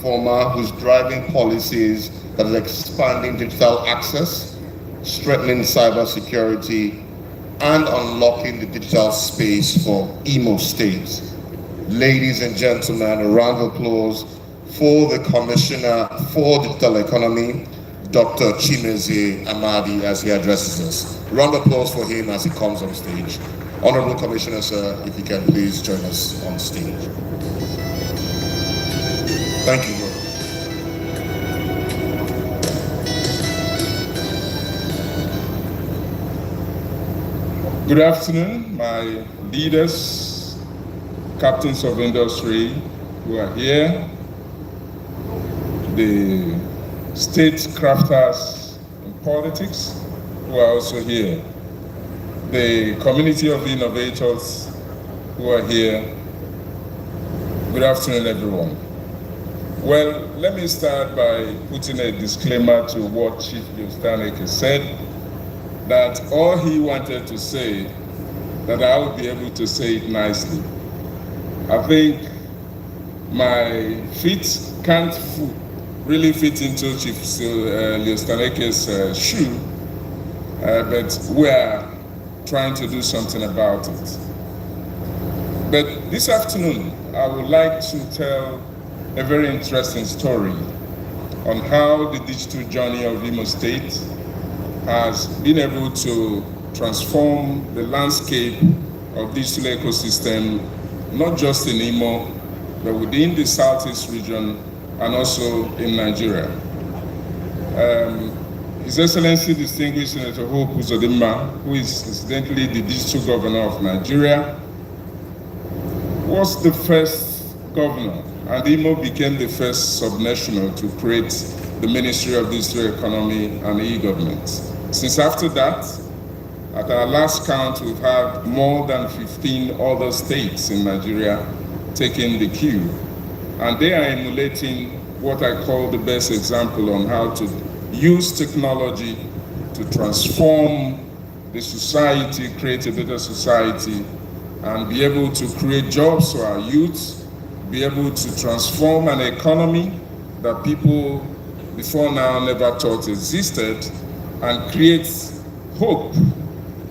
reformer who's driving policies that is expanding digital access, strengthening cybersecurity, and unlocking the digital space for Imo State. Ladies and gentlemen, a round of applause for the Commissioner for Digital Economy, Dr. Chimezie Amadi, as he addresses us. A round of applause for him as he comes on stage. Honorable Commissioner, sir, if you can please join us on stage. Thank you, bro. Good afternoon, my leaders, captains of industry who are here, the state crafters in politics who are also here, the community of innovators who are here. Good afternoon, everyone. Well, let me start by putting a disclaimer to what Chief Yostaneke said, that all he wanted to say, that I would be able to say it nicely. I think my feet can't really fit into Chief Yostaneke's shoe, but we are trying to do something about it. But this afternoon, I would like to tell a very interesting story on how the digital journey of Imo State has been able to transform the landscape of digital ecosystem, not just in Imo, but within the Southeast region and also in Nigeria. His Excellency Distinguished Senator Hope Uzodimma, who is incidentally the digital governor of Nigeria, was the first governor, and Imo became the first subnational to create the Ministry of Digital Economy and E-Government. Since after that, at our last count, we've had more than 15 other states in Nigeria taking the cue. And they are emulating what I call the best example on how to use technology to transform the society, create a better society, and be able to create jobs for our youth, be able to transform an economy that people before now never thought existed, and create hope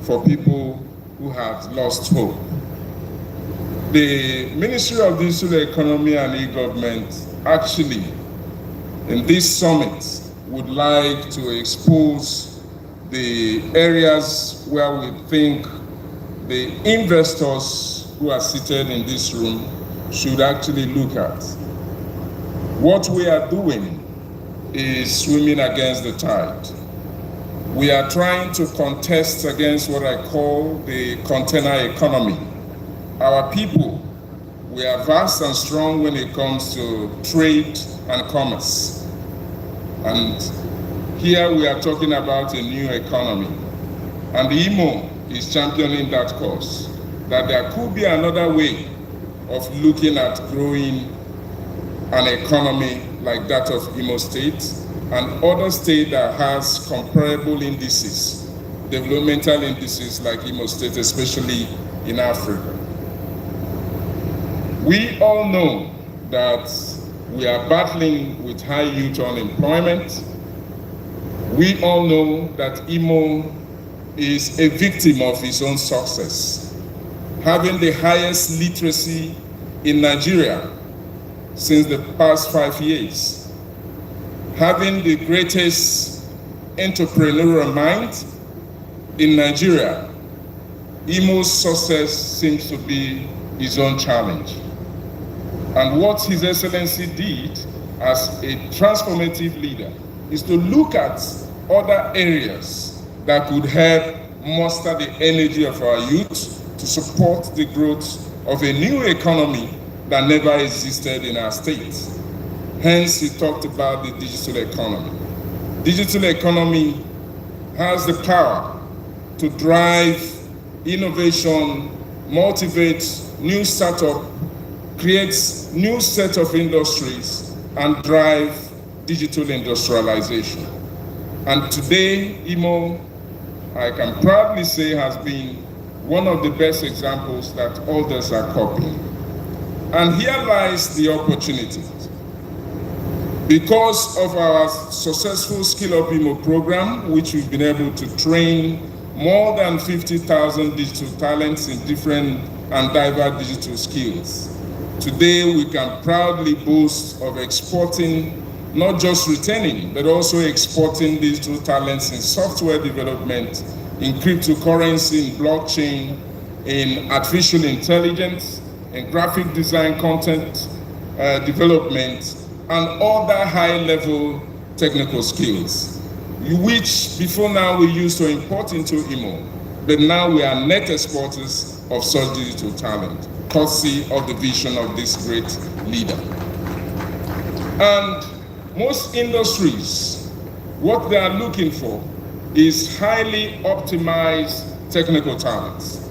for people who have lost hope. The Ministry of Digital Economy and E-Government actually, in this summit, would like to expose the areas where we think the investors who are seated in this room should actually look at. What we are doing is swimming against the tide. We are trying to contest against what I call the container economy. Our people, we are vast and strong when it comes to trade and commerce. And here we are talking about a new economy. And Imo is championing that cause, that there could be another way of looking at growing an economy like that of Imo State and other states that has comparable indices, developmental indices like Imo State, especially in Africa. We all know that we are battling with high youth unemployment. We all know that Imo is a victim of its own success, having the highest literacy in Nigeria since the past 5 years, having the greatest entrepreneurial mind in Nigeria. Imo's success seems to be his own challenge. And what His Excellency did as a transformative leader is to look at other areas that could help muster the energy of our youth to support the growth of a new economy that never existed in our state. Hence, he talked about the digital economy. Digital economy has the power to drive innovation, motivate new startup, creates new set of industries, and drive digital industrialization. And today, Imo, I can proudly say, has been one of the best examples that others are copying. And here lies the opportunity. Because of our successful Skill Up Imo program, which we've been able to train more than 50,000 digital talents in different and diverse digital skills. Today, we can proudly boast of exporting, not just retaining, but also exporting digital talents in software development, in cryptocurrency, in blockchain, in artificial intelligence, in graphic design, content development, and other high-level technical skills, which before now we used to import into Imo, but now we are net exporters of such digital talent, courtesy of the vision of this great leader. And most industries, what they are looking for is highly optimized technical talents.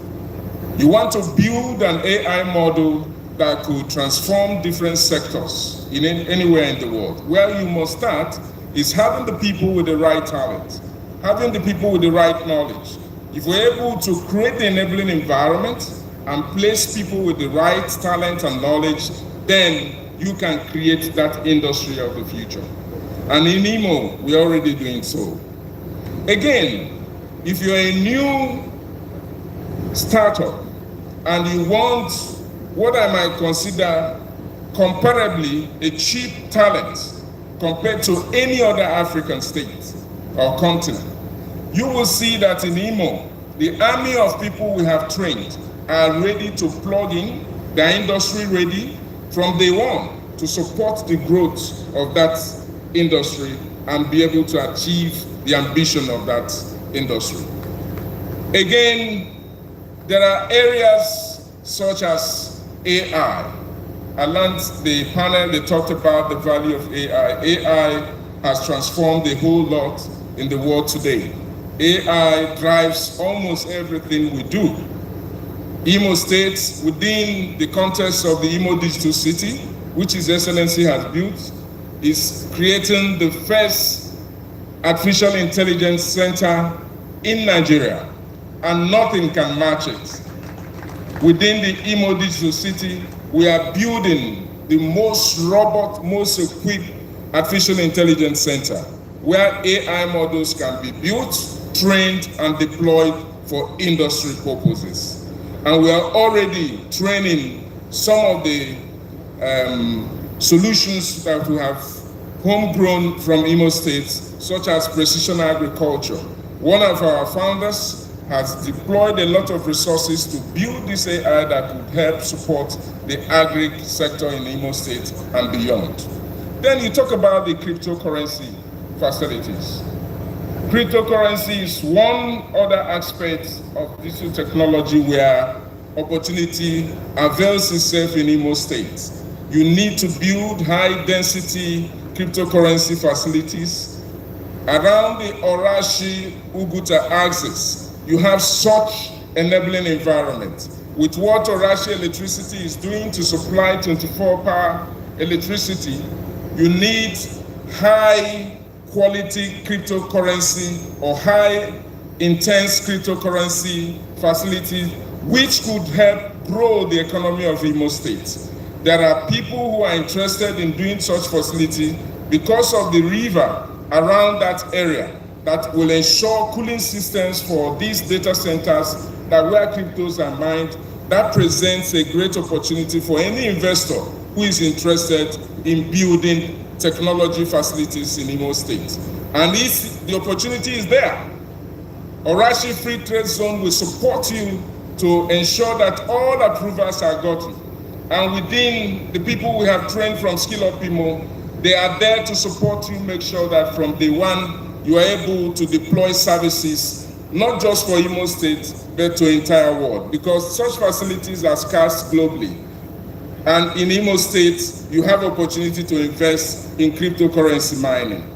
You want to build an AI model that could transform different sectors in anywhere in the world. Where you must start is having the people with the right talent, having the people with the right knowledge. If we're able to create the enabling environment and place people with the right talent and knowledge, then you can create that industry of the future. And in Imo, we're already doing so. Again, if you're a new startup and you want what I might consider comparably a cheap talent compared to any other African state or continent, you will see that in Imo, the army of people we have trained are ready to plug in, they're industry ready from day one to support the growth of that industry and be able to achieve the ambition of that industry. Again, there are areas such as AI. I learned the panel, they talked about the value of AI. AI has transformed a whole lot in the world today. AI drives almost everything we do. Imo State, within the context of the Imo Digital City, which His Excellency has built, is creating the first artificial intelligence center in Nigeria, and nothing can match it. Within the Imo Digital City, we are building the most robust, most equipped artificial intelligence center, where AI models can be built, trained, and deployed for industry purposes. And we are already training some of the solutions that we have homegrown from Imo State, such as precision agriculture. One of our founders has deployed a lot of resources to build this AI that could help support the agri sector in Imo State and beyond. Then you talk about the cryptocurrency facilities. Cryptocurrency is one other aspect of digital technology where opportunity avails itself in Imo State. You need to build high-density cryptocurrency facilities. Around the Orashi-Uguta axis, you have such enabling environment. With what Orashi Electricity is doing to supply 24-hour electricity, you need high-quality cryptocurrency or high-intense cryptocurrency facilities, which could help grow the economy of Imo State. There are people who are interested in doing such facility because of the river around that area that will ensure cooling systems for these data centers that where cryptos are mined. That presents a great opportunity for any investor who is interested in building technology facilities in Imo State. And if the opportunity is there, Orashi Free Trade Zone will support you to ensure that all approvals are gotten. And within the people we have trained from Skill Up Imo, they are there to support you, make sure that from day one, you are able to deploy services, not just for Imo State, but to the entire world, because such facilities are scarce globally. And in Imo State, you have opportunity to invest in cryptocurrency mining.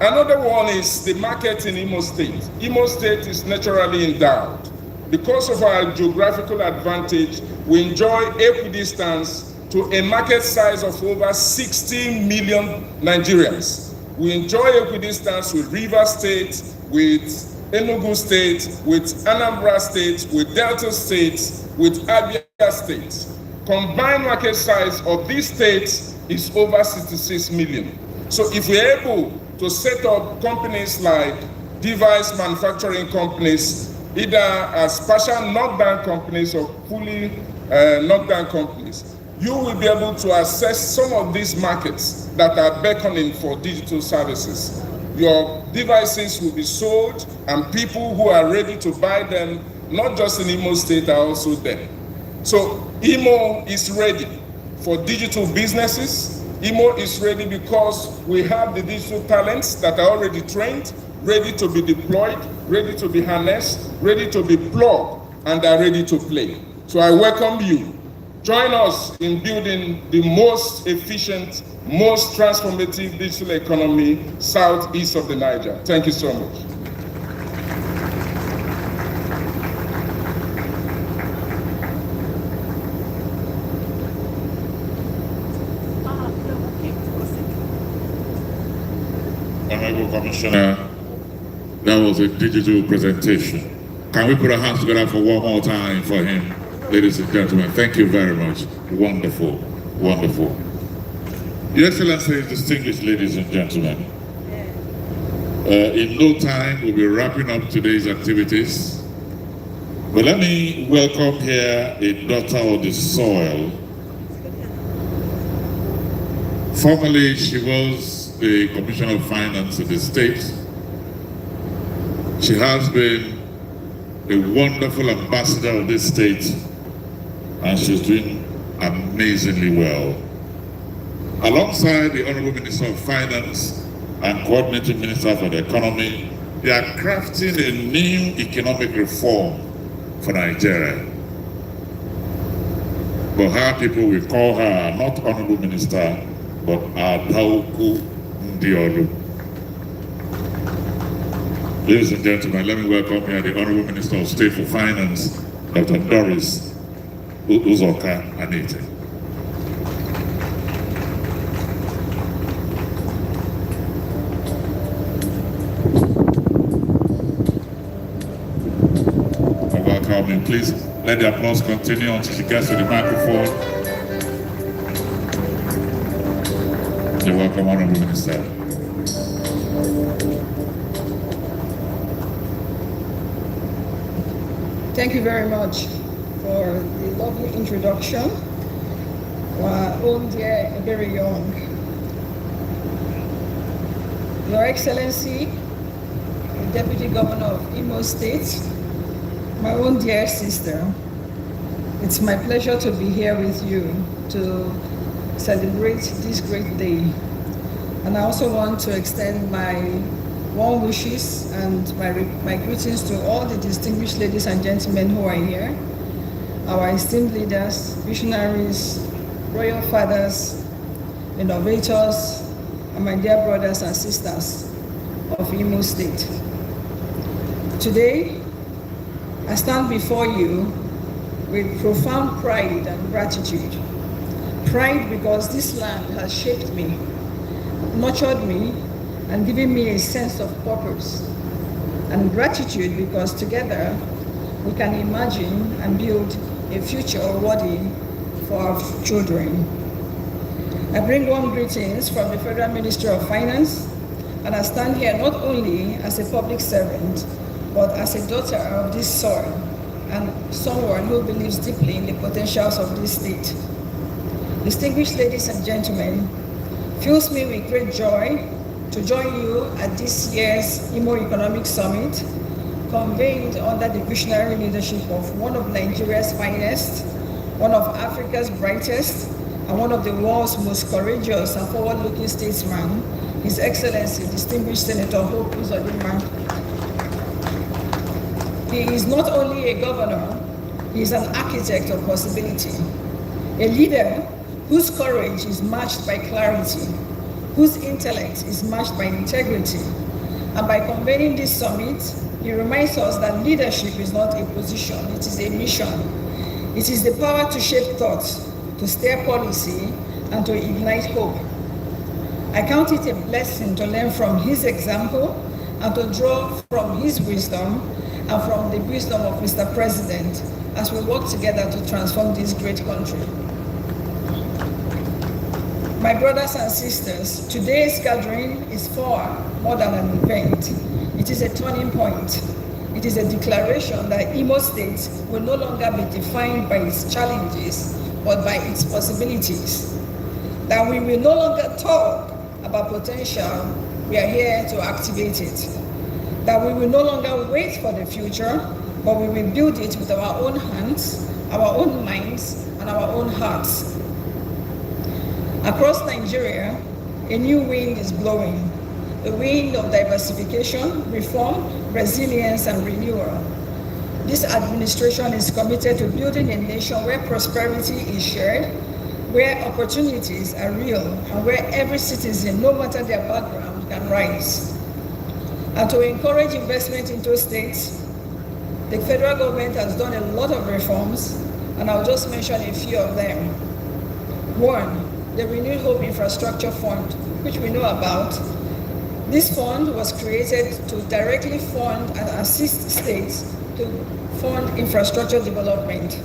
Another one is the market in Imo State. Imo State is naturally endowed. Because of our geographical advantage, we enjoy equidistance to a market size of over 60 million Nigerians. We enjoy equidistance with Rivers State, with Enugu State, with Anambra State, with Delta State, with Abia State. Combined market size of these states is over 66 million. So if we're able to set up companies like device manufacturing companies, either as partial knockdown companies or fully knockdown companies, you will be able to access some of these markets that are beckoning for digital services. Your devices will be sold and people who are ready to buy them, not just in Imo State, are also there. So Imo is ready for digital businesses. Imo is ready because we have the digital talents that are already trained, ready to be deployed, ready to be harnessed, ready to be plugged, and are ready to play. So I welcome you. Join us in building the most efficient, most transformative digital economy southeast of the Niger. Thank you so much. Honorable Commissioner, that was a digital presentation. Can we put our hands together for one more time for him? Ladies and gentlemen, thank you very much. Wonderful, wonderful. Your Excellency, distinguished ladies and gentlemen, in no time we'll be wrapping up today's activities. But let me welcome here a daughter of the soil. Formerly, she was the Commissioner of Finance in the state. She has been a wonderful ambassador of this state, and she's doing amazingly well. Alongside the Honorable Minister of Finance and Coordinating Minister for the Economy, they are crafting a new economic reform for Nigeria. But her people will call her not Honorable Minister, but Adauku Ndiolu. Ladies and gentlemen, let me welcome here the Honorable Minister of State for Finance, Dr. Doris Uzoka Anite. Welcome, and please let the applause continue until she gets to the microphone. You're welcome, Honorable Minister. Thank you very much for the lovely introduction. Our own dear very young. Your Excellency, the Deputy Governor of Imo State, my own dear sister, it's my pleasure to be here with you to celebrate this great day. And I also want to extend my warm wishes and my greetings to all the distinguished ladies and gentlemen who are here, our esteemed leaders, visionaries, royal fathers, innovators, and my dear brothers and sisters of Imo State. Today, I stand before you with profound pride and gratitude. Pride because this land has shaped me, nurtured me, and given me a sense of purpose. And gratitude because together we can imagine and build a future worthy for our children. I bring warm greetings from the Federal Ministry of Finance, and I stand here not only as a public servant, but as a daughter of this soil and someone who believes deeply in the potentials of this state. Distinguished ladies and gentlemen, it fills me with great joy to join you at this year's Imo Economic Summit, convened under the visionary leadership of one of Nigeria's finest, one of Africa's brightest, and one of the world's most courageous and forward-looking statesmen, His Excellency, Distinguished Senator Hope Uzodimma. He is not only a governor, he is an architect of possibility, a leader whose courage is matched by clarity, whose intellect is matched by integrity. And by convening this summit, he reminds us that leadership is not a position, it is a mission. It is the power to shape thoughts, to steer policy, and to ignite hope. I count it a blessing to learn from his example and to draw from his wisdom and from the wisdom of Mr. President as we work together to transform this great country. My brothers and sisters, today's gathering is far more than an event. It is a turning point. It is a declaration that Imo State will no longer be defined by its challenges, but by its possibilities. That we will no longer talk about potential, we are here to activate it. That we will no longer wait for the future, but we will build it with our own hands, our own minds, and our own hearts. Across Nigeria, a new wind is blowing, a wind of diversification, reform, resilience, and renewal. This administration is committed to building a nation where prosperity is shared, where opportunities are real, and where every citizen, no matter their background, can rise. And to encourage investment into states, the federal government has done a lot of reforms, and I'll just mention a few of them. One, the Renewed Hope Infrastructure Fund, which we know about. This fund was created to directly fund and assist states to fund infrastructure development.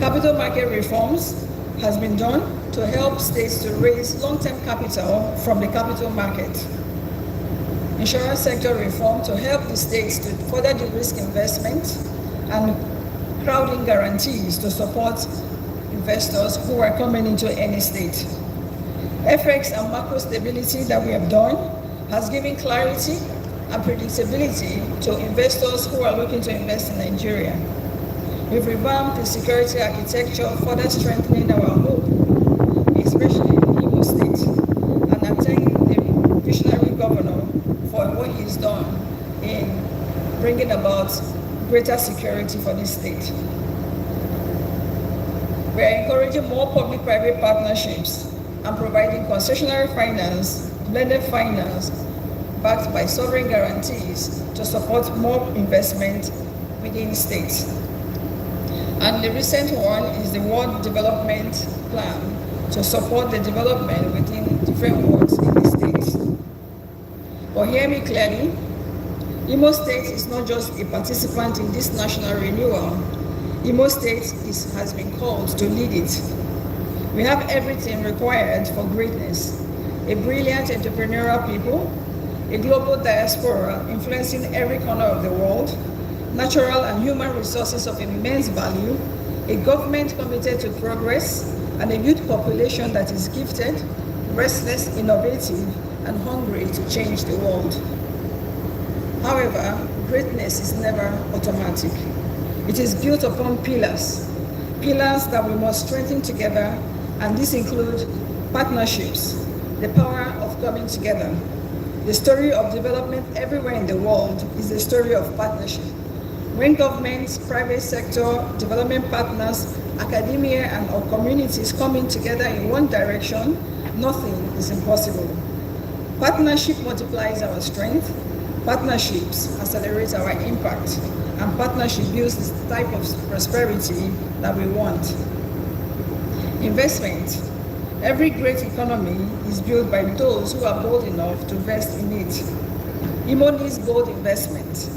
Capital market reforms has been done to help states to raise long-term capital from the capital market. Insurance sector reform to help the states to further de-risk investment, and crowding guarantees to support investors who are coming into any state. FX and macro stability that we have done has given clarity and predictability to investors who are looking to invest in Nigeria. We've revamped the security architecture, further strengthening our hope, especially in Imo State. And I thank the visionary governor for what he's done in bringing about greater security for this state. We are encouraging more public-private partnerships and providing concessionary finance, blended finance, backed by sovereign guarantees to support more investment within states. And the recent one is the World Development Plan to support the development within different wards in the states. But hear me clearly, Imo State is not just a participant in this national renewal. Imo State has been called to lead it. We have everything required for greatness: a brilliant entrepreneurial people, a global diaspora influencing every corner of the world, natural and human resources of immense value, a government committed to progress, and a youth population that is gifted, restless, innovative, and hungry to change the world. However, greatness is never automatic. It is built upon pillars that we must strengthen together, and these include partnerships, the power of coming together. The story of development everywhere in the world is the story of partnership. When governments, private sector, development partners, academia, and our communities coming together in one direction, nothing is impossible. Partnership multiplies our strength, partnerships accelerate our impact, and partnership builds the type of prosperity that we want. Investment. Every great economy is built by those who are bold enough to invest in it. Imo needs bold investment,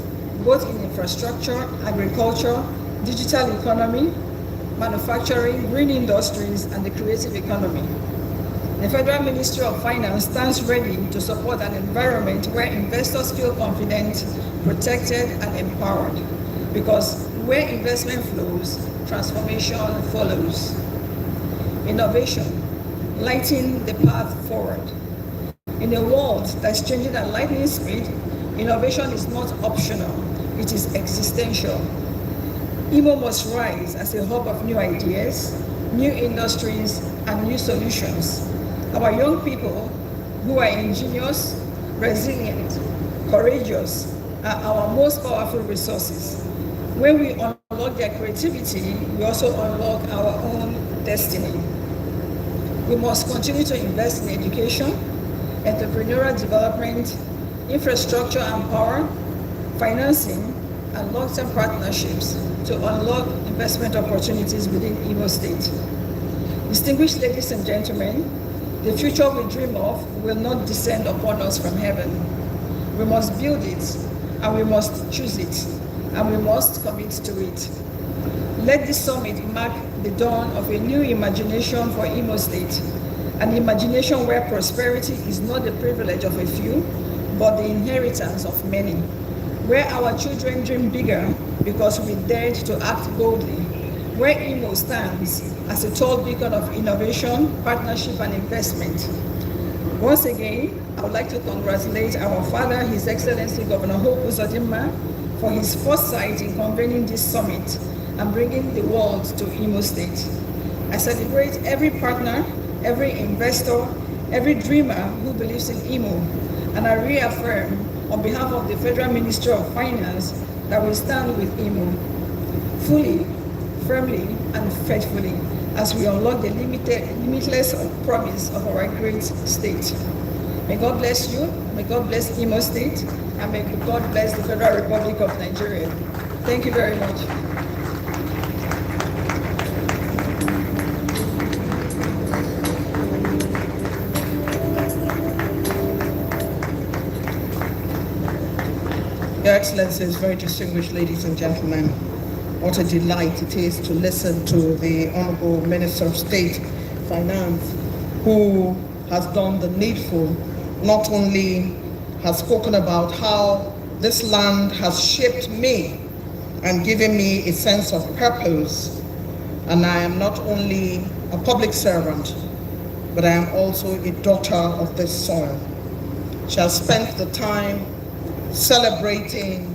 both in infrastructure, agriculture, digital economy, manufacturing, green industries, and the creative economy. The Federal Ministry of Finance stands ready to support an environment where investors feel confident, protected, and empowered. Because where investment flows, transformation follows. Innovation, lighting the path forward. In a world that's changing at lightning speed, innovation is not optional, it is existential. Imo must rise as a hub of new ideas, new industries, and new solutions. Our young people, who are ingenious, resilient, courageous, are our most powerful resources. When we unlock their creativity, we also unlock our own destiny. We must continue to invest in education, entrepreneurial development, infrastructure and power, financing, and long-term partnerships to unlock investment opportunities within Imo State. Distinguished ladies and gentlemen, the future we dream of will not descend upon us from heaven. We must build it, and we must choose it, and we must commit to it. Let this summit mark the dawn of a new imagination for Imo State, an imagination where prosperity is not the privilege of a few, but the inheritance of many, where our children dream bigger because we dared to act boldly, where Imo stands as a tall beacon of innovation, partnership, and investment. Once again, I would like to congratulate our father, His Excellency Governor Hope Uzodimma, for his foresight in convening this summit and bringing the world to Imo State. I celebrate every partner, every investor, every dreamer who believes in Imo, and I reaffirm on behalf of the Federal Ministry of Finance that we stand with Imo fully, firmly, and faithfully as we unlock the limitless promise of our great state. May God bless you, may God bless Imo State, and may God bless the Federal Republic of Nigeria. Thank you very much. Your Excellencies, very distinguished ladies and gentlemen, what a delight it is to listen to the Honorable Minister of State Finance, who has done the needful, not only has spoken about how this land has shaped me and given me a sense of purpose, and I am not only a public servant, but I am also a daughter of this soil. She has spent the time celebrating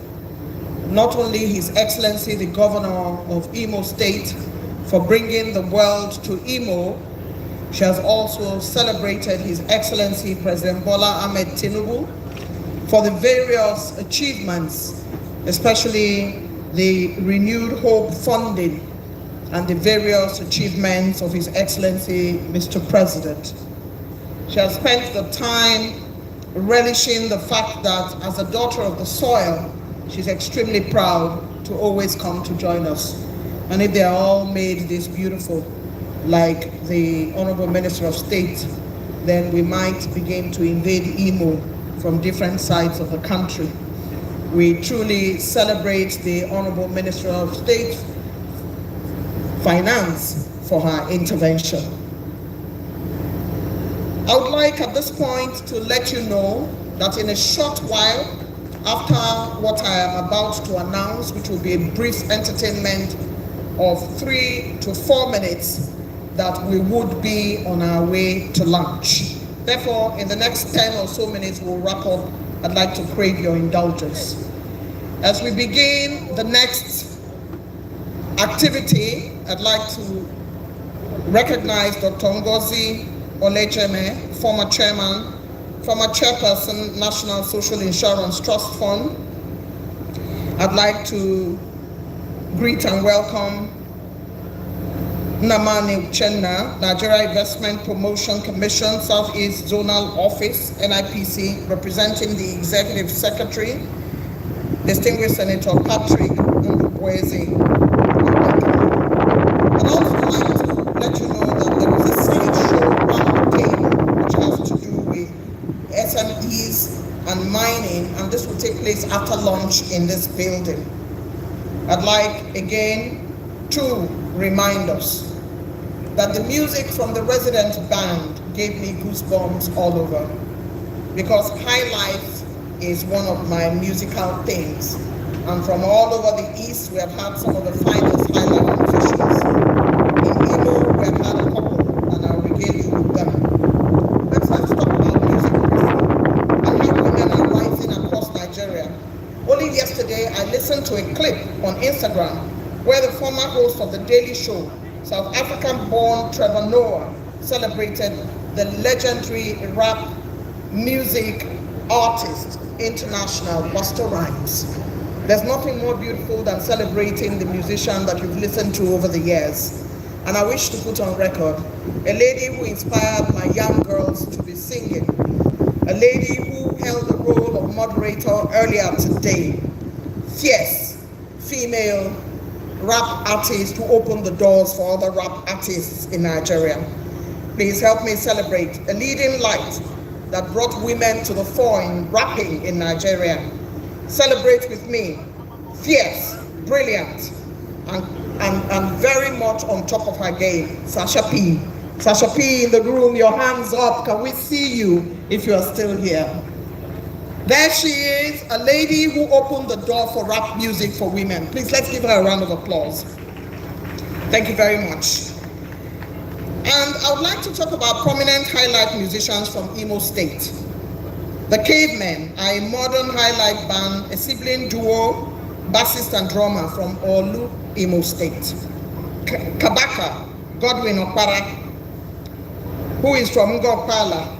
not only His Excellency the Governor of Imo State for bringing the world to Imo, she has also celebrated His Excellency President Bola Ahmed Tinubu for the various achievements, especially the renewed hope funding and the various achievements of His Excellency Mr. President. She has spent the time relishing the fact that as a daughter of the soil, she's extremely proud to always come to join us. And if they are all made this beautiful, like the Honorable Minister of State, then we might begin to invade Imo from different sides of the country. We truly celebrate the Honorable Minister of State Finance for her intervention. I would like at this point to let you know that in a short while, after what I am about to announce, which will be a brief entertainment of 3 to 4 minutes, that we would be on our way to lunch. Therefore, in the next 10 or so minutes, we'll wrap up. I'd like to crave your indulgence. As we begin the next activity, I'd like to recognize Dr. Ngozi Olejeme, former chairperson, National Social Insurance Trust Fund. I'd like to greet and welcome Nnamani Uchenna, Nigeria Investment Promotion Commission, Southeast Zonal Office, NIPC, representing the Executive Secretary, distinguished Senator Patrick Ndubweze. I'd also like to let you know that there is a sideshow round table which has to do with SMEs and mining, and this will take place after lunch in this building. I'd like again to remind us that the music from the resident band gave me goosebumps all over, because High Life is one of my musical things. And from all over the East, we have had some of the finest High Life musicians. In Imo, we have had a couple, and I'll regale you with them. Let's talk about music and how women are rising across Nigeria. Only yesterday, I listened to a clip on Instagram where the former host of The Daily Show, South African-born Trevor Noah, celebrated the legendary rap music artist, international Busta Rhymes. There's nothing more beautiful than celebrating the musician that you've listened to over the years. And I wish to put on record a lady who inspired my young girls to be singing, a lady who held the role of moderator earlier today, fierce female rap artist who opened the doors for other rap artists in Nigeria. Please help me celebrate a leading light that brought women to the fore in rapping in Nigeria. Celebrate with me, fierce, brilliant, and very much on top of her game, Sasha P. Sasha P in the room, your hands up. Can we see you if you are still here? There she is, a lady who opened the door for rap music for women. Please, let's give her a round of applause. Thank you very much. And I would like to talk about prominent highlight musicians from Imo State. The Cavemen are a modern highlight band, a sibling duo, bassist and drummer from Olu, Imo State. Kabaka, Godwin Okpara, who is from Ngokpala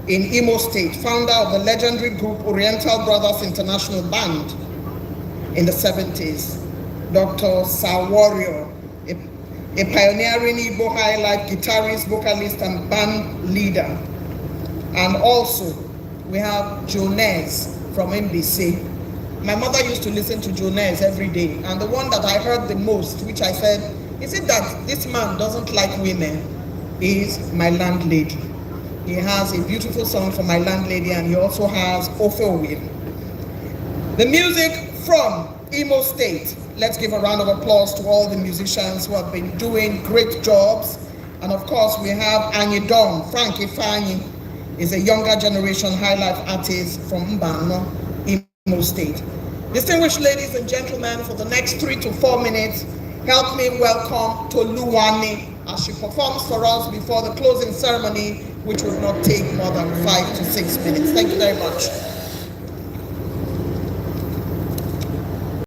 in Imo State, founder of the legendary group Oriental Brothers International Band in the 70s. Dr. Sawario, a pioneering Igbo highlight guitarist, vocalist, and band leader. And also, we have Jonez from MBC. My mother used to listen to Jonez every day, and the one that I heard the most, which I said, is it that this man doesn't like women, is My Landlady. He has a beautiful song for My Landlady, and he also has Ophewin. The music from Imo State. Let's give a round of applause to all the musicians who have been doing great jobs. And of course, we have Anyi Dong. Frank Ifeanyi is a younger generation high life artist from Mbano, Imo State. Distinguished ladies and gentlemen, for the next 3 to 4 minutes, help me welcome Toluwani as she performs for us before the closing ceremony, which will not take more than 5 to 6 minutes. Thank you very much.